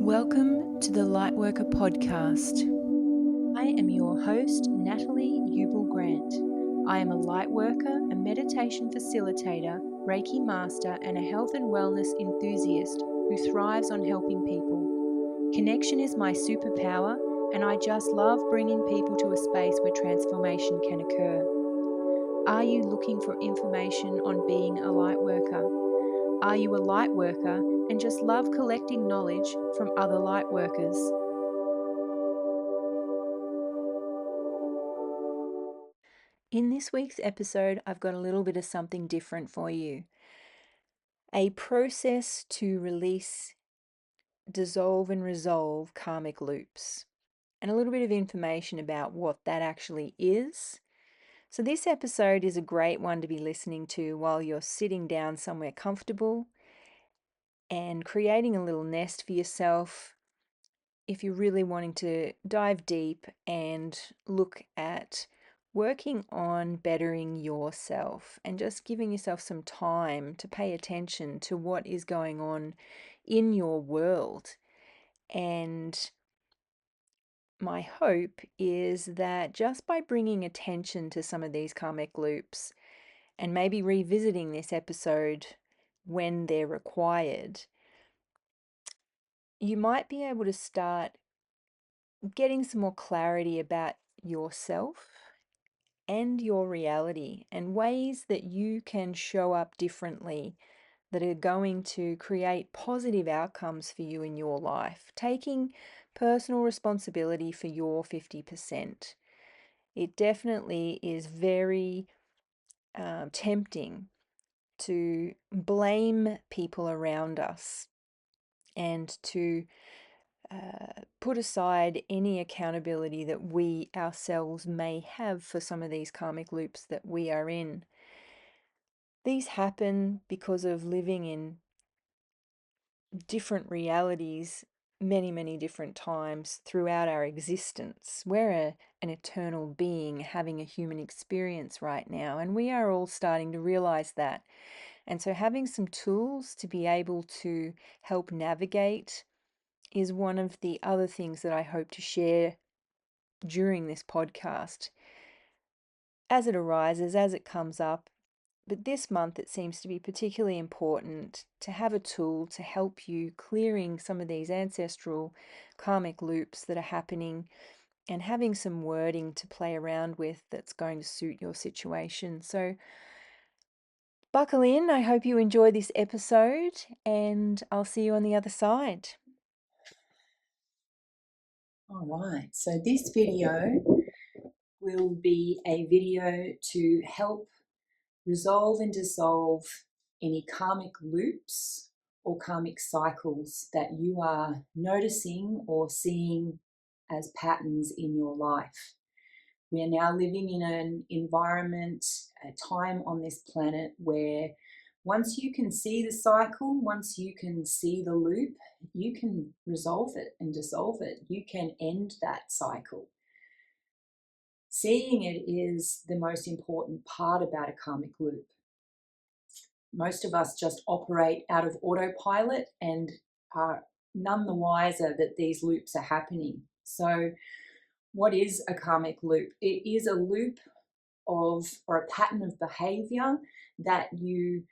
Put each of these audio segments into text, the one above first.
Welcome to the Lightworker Podcast. I am your host, Natalie Ubel Grant. I am a lightworker, a meditation facilitator, Reiki master, and a health and wellness enthusiast who thrives on helping people. Connection is my superpower, and I just love bringing people to a space where transformation can occur. Are you looking for information on being a lightworker? Are you a lightworker and just love collecting knowledge from other lightworkers? In this week's episode, I've got a little bit of something different for you. A process to release, dissolve and resolve karmic loops, and a little bit of information about what that actually is. So this episode is a great one to be listening to while you're sitting down somewhere comfortable and creating a little nest for yourself if you're really wanting to dive deep and look at working on bettering yourself and just giving yourself some time to pay attention to what is going on in your world. And my hope is that just by bringing attention to some of these karmic loops and maybe revisiting this episode when they're required, you might be able to start getting some more clarity about yourself and your reality and ways that you can show up differently that are going to create positive outcomes for you in your life, taking personal responsibility for your 50%. It definitely is very tempting to blame people around us and to put aside any accountability that we ourselves may have for some of these karmic loops that we are in. These happen because of living in different realities many different times throughout our existence. We're an eternal being having a human experience right now, and we are all starting to realize that. And so having some tools to be able to help navigate is one of the other things that I hope to share during this podcast as it arises, as it comes up. But this month it seems to be particularly important to have a tool to help you clearing some of these ancestral karmic loops that are happening and having some wording to play around with that's going to suit your situation. So buckle in. I hope you enjoy this episode, and I'll see you on the other side. All right, so this video will be a video to help resolve and dissolve any karmic loops or karmic cycles that you are noticing or seeing as patterns in your life. We are now living in an environment, a time on this planet where once you can see the cycle, once you can see the loop, you can resolve it and dissolve it. You can end that cycle. Seeing it is the most important part about a karmic loop. Most of us just operate out of autopilot and are none the wiser that these loops are happening. So what is a karmic loop? It is a loop of, or a pattern of behavior that you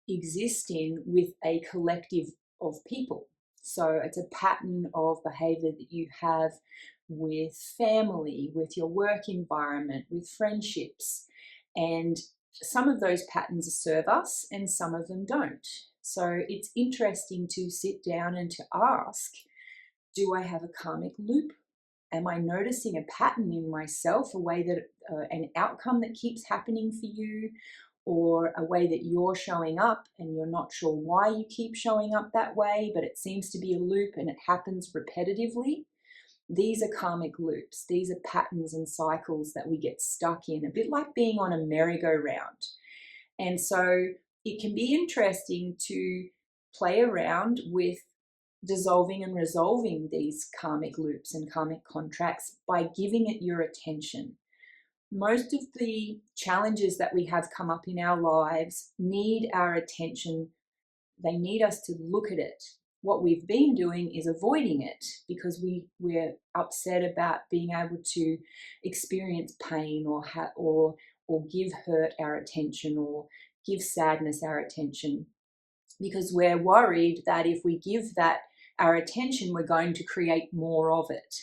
exist in with a collective of people. So it's a pattern of behavior that you have with family, with your work environment, with friendships. And some of those patterns serve us and some of them don't. So it's interesting to sit down and to ask, do I have a karmic loop? Am I noticing a pattern in myself, a way that an outcome that keeps happening for you, or a way that you're showing up and you're not sure why you keep showing up that way, but it seems to be a loop and it happens repetitively? These are karmic loops. These are patterns and cycles that we get stuck in, a bit like being on a merry-go-round. And so it can be interesting to play around with dissolving and resolving these karmic loops and karmic contracts by giving it your attention. Most of the challenges that we have come up in our lives need our attention. They need us to look at it What we've been doing is avoiding it because we're upset about being able to experience pain or give hurt our attention or give sadness our attention, because we're worried that if we give that our attention, we're going to create more of it.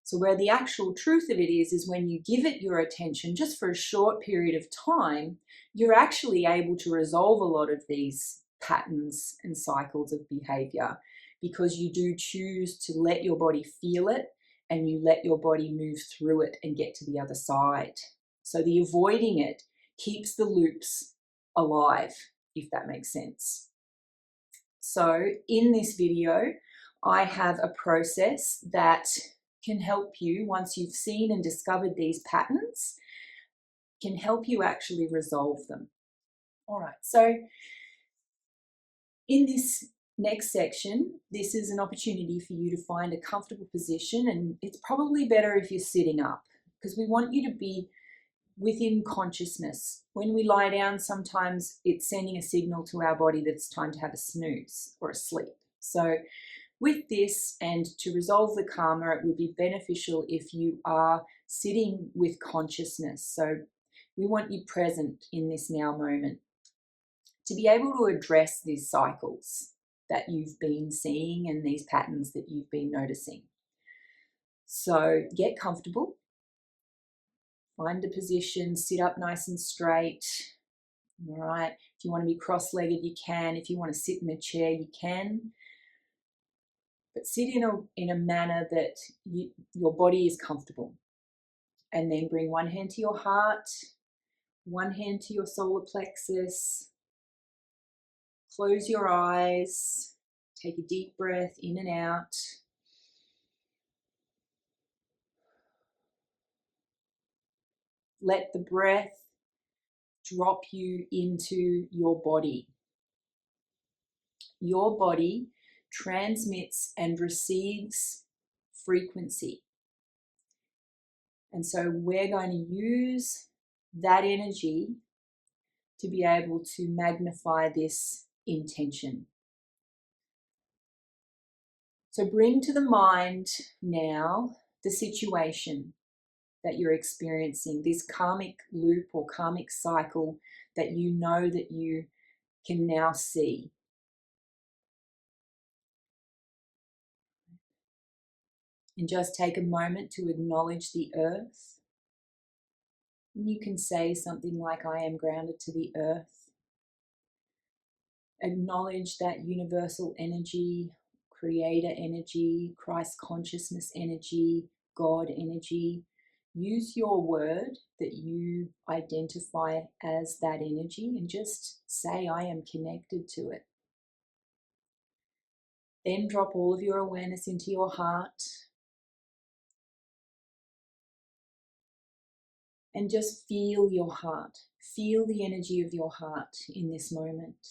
So where the actual truth of it is when you give it your attention just for a short period of time, you're actually able to resolve a lot of these patterns and cycles of behavior, because you do choose to let your body feel it and you let your body move through it and get to the other side. So the avoiding it keeps the loops alive, if that makes sense. So in this video, I have a process that can help you, once you've seen and discovered these patterns, can help you actually resolve them. All right, so in this next section, this is an opportunity for you to find a comfortable position, and it's probably better if you're sitting up, because we want you to be within consciousness. When we lie down, sometimes it's sending a signal to our body that it's time to have a snooze or a sleep. So with this, and to resolve the karma, it would be beneficial if you are sitting with consciousness. So we want you present in this now moment to be able to address these cycles that you've been seeing and these patterns that you've been noticing. So get comfortable, find a position, sit up nice and straight. All right, if you want to be cross-legged, you can. If you want to sit in a chair, you can. But sit in a manner that your body is comfortable. And then bring one hand to your heart, one hand to your solar plexus. Close your eyes. Take a deep breath in and out. Let the breath drop you into your body. Your body transmits and receives frequency. And so we're going to use that energy to be able to magnify this intention. So bring to the mind now the situation that you're experiencing, this karmic loop or karmic cycle that you know that you can now see. And just take a moment to acknowledge the earth. And you can say something like, I am grounded to the earth. Acknowledge that universal energy, creator energy, Christ consciousness energy, God energy. Use your word that you identify as that energy and just say, I am connected to it. Then drop all of your awareness into your heart and just feel your heart. Feel the energy of your heart in this moment.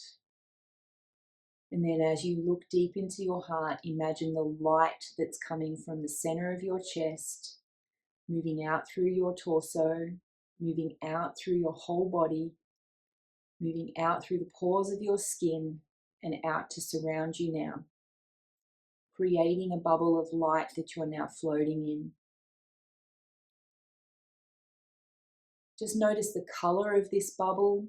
And then as you look deep into your heart, imagine the light that's coming from the center of your chest, moving out through your torso, moving out through your whole body, moving out through the pores of your skin and out to surround you now, creating a bubble of light that you're now floating in. Just notice the color of this bubble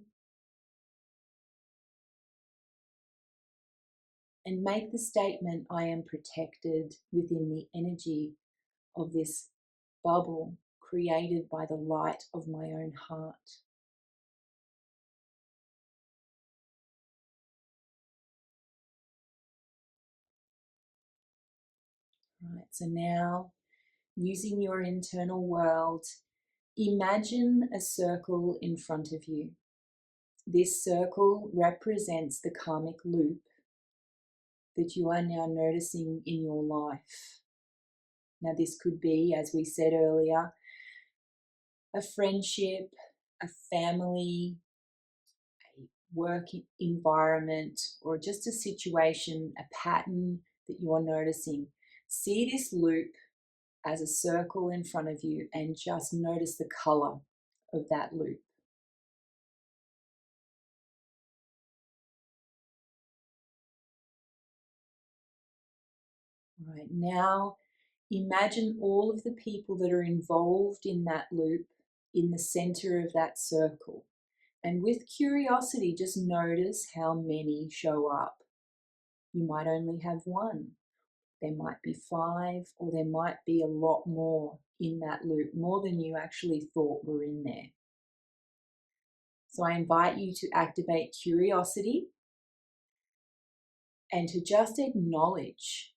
and make the statement, I am protected within the energy of this bubble created by the light of my own heart. Right, so now using your internal world, imagine a circle in front of you. This circle represents the karmic loop that you are now noticing in your life. Now, this could be, as we said earlier, a friendship, a family, a work environment, or just a situation, a pattern that you're noticing. See this loop as a circle in front of you and just notice the color of that loop. All right, now imagine all of the people that are involved in that loop in the center of that circle. And with curiosity, just notice how many show up. You might only have one. There might be 5, or there might be a lot more in that loop, more than you actually thought were in there. So I invite you to activate curiosity and to just acknowledge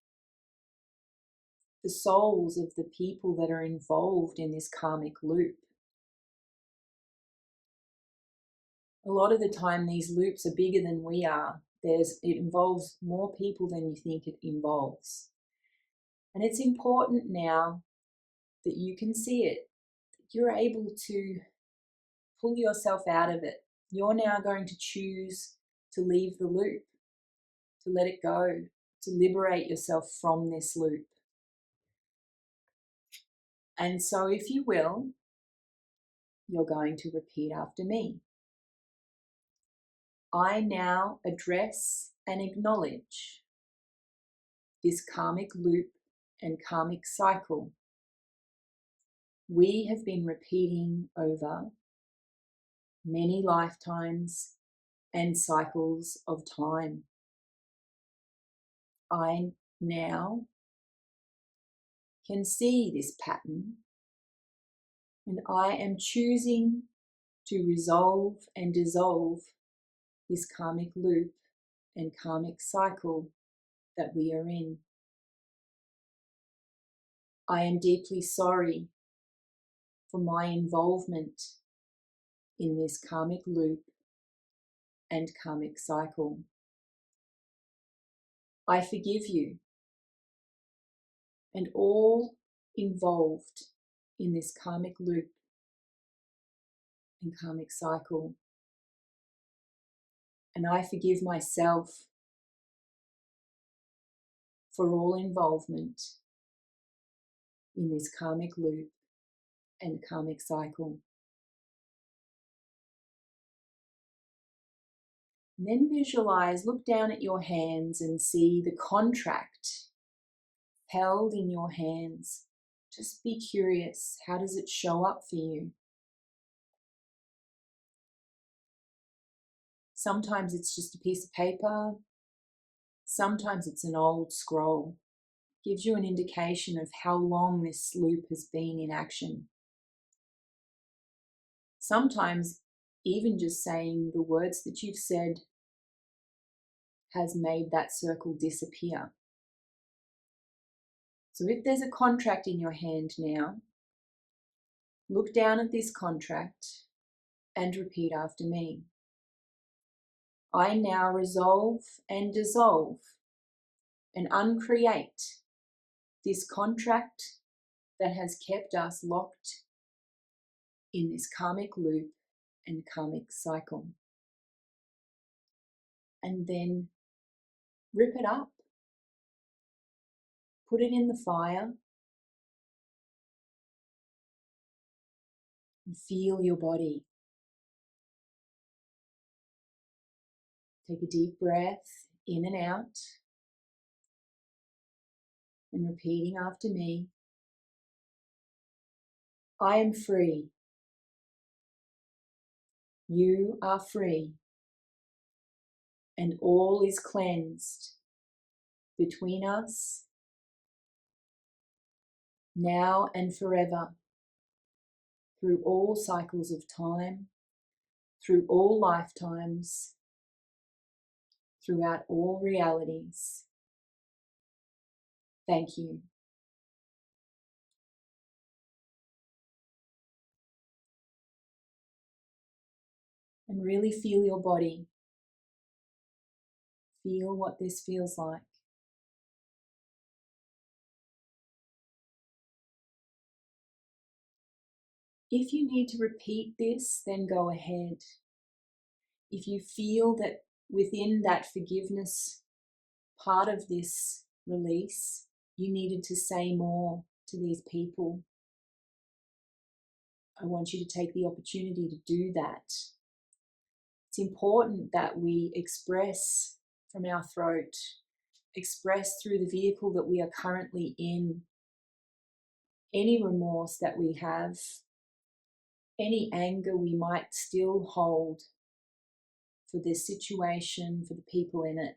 the souls of the people that are involved in this karmic loop. A lot of the time, these loops are bigger than we are. It involves more people than you think it involves. And it's important now that you can see it, that you're able to pull yourself out of it. You're now going to choose to leave the loop, to let it go, to liberate yourself from this loop. And so, if you will, you're going to repeat after me. I now address and acknowledge this karmic loop and karmic cycle we have been repeating over many lifetimes and cycles of time. I now can see this pattern, and I am choosing to resolve and dissolve this karmic loop and karmic cycle that we are in. I am deeply sorry for my involvement in this karmic loop and karmic cycle. I forgive you and all involved in this karmic loop and karmic cycle. And I forgive myself for all involvement in this karmic loop and karmic cycle. And then visualize, look down at your hands and see the contract held in your hands. Just be curious, how does it show up for you? Sometimes it's just a piece of paper. Sometimes it's an old scroll. It gives you an indication of how long this loop has been in action. Sometimes even just saying the words that you've said has made that circle disappear. So if there's a contract in your hand now, look down at this contract and repeat after me. I now resolve and dissolve and uncreate this contract that has kept us locked in this karmic loop and karmic cycle. And then rip it up. Put it in the fire and feel your body. Take a deep breath in and out and repeating after me. I am free. You are free. And all is cleansed between us now and forever, through all cycles of time, through all lifetimes, throughout all realities. Thank you. And really feel your body. Feel what this feels like. If you need to repeat this, then go ahead. If you feel that within that forgiveness part of this release, you needed to say more to these people, I want you to take the opportunity to do that. It's important that we express from our throat express through the vehicle that we are currently in any remorse that we have, any anger we might still hold for this situation, for the people in it.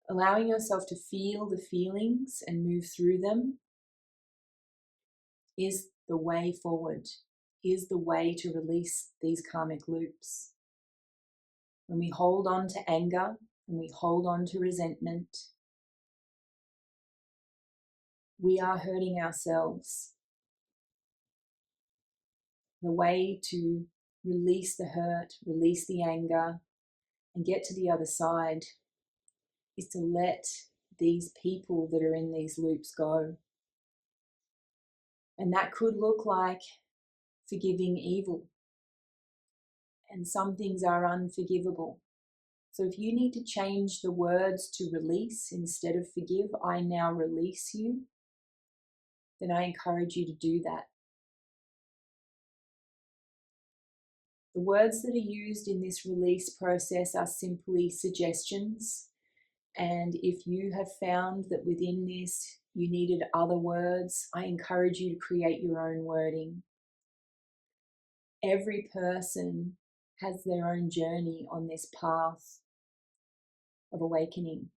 Allowing yourself to feel the feelings and move through them is the way forward, is the way to release these karmic loops. When we hold on to anger and we hold on to resentment, we are hurting ourselves. The way to release the hurt, release the anger, and get to the other side is to let these people that are in these loops go. And that could look like forgiving evil. And some things are unforgivable. So if you need to change the words to release instead of forgive, I now release you, then I encourage you to do that. The words that are used in this release process are simply suggestions. And if you have found that within this you needed other words, I encourage you to create your own wording. Every person has their own journey on this path of awakening.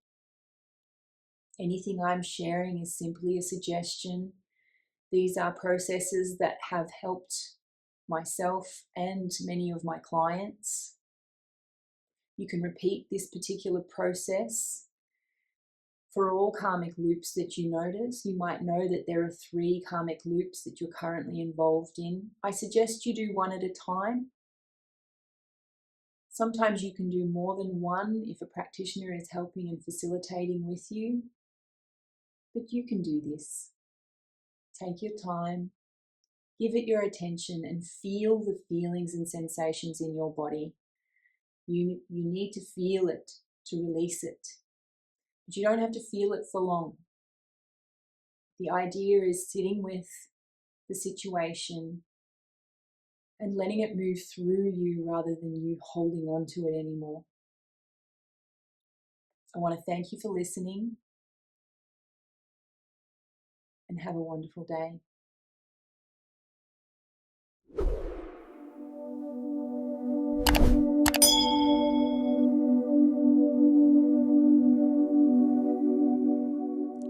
Anything I'm sharing is simply a suggestion. These are processes that have helped myself and many of my clients. You can repeat this particular process for all karmic loops that you notice. You might know that there are 3 karmic loops that you're currently involved in. I suggest you do one at a time. Sometimes you can do more than one if a practitioner is helping and facilitating with you. But you can do this. Take your time, give it your attention, and feel the feelings and sensations in your body. You need to feel it to release it. But you don't have to feel it for long. The idea is sitting with the situation and letting it move through you rather than you holding on to it anymore. I want to thank you for listening and have a wonderful day.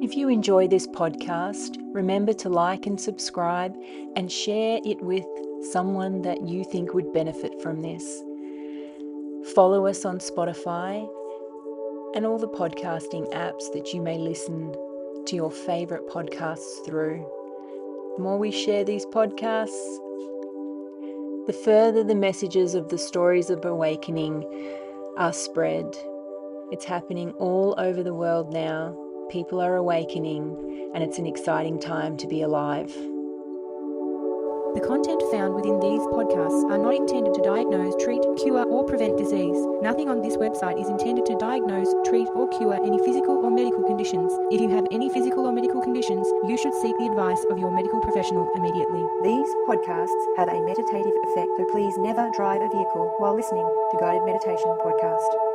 If you enjoy this podcast, remember to like and subscribe and share it with someone that you think would benefit from this. Follow us on Spotify and all the podcasting apps that you may listen to your favorite podcasts through. The more we share these podcasts, the further the messages of the stories of awakening are spread. It's happening all over the world now. People are awakening, and it's an exciting time to be alive. The content found within these podcasts are not intended to diagnose, treat, cure, or prevent disease. Nothing on this website is intended to diagnose, treat, or cure any physical or medical conditions. If you have any physical or medical conditions, you should seek the advice of your medical professional immediately. These podcasts have a meditative effect, so please never drive a vehicle while listening to Guided Meditation Podcast.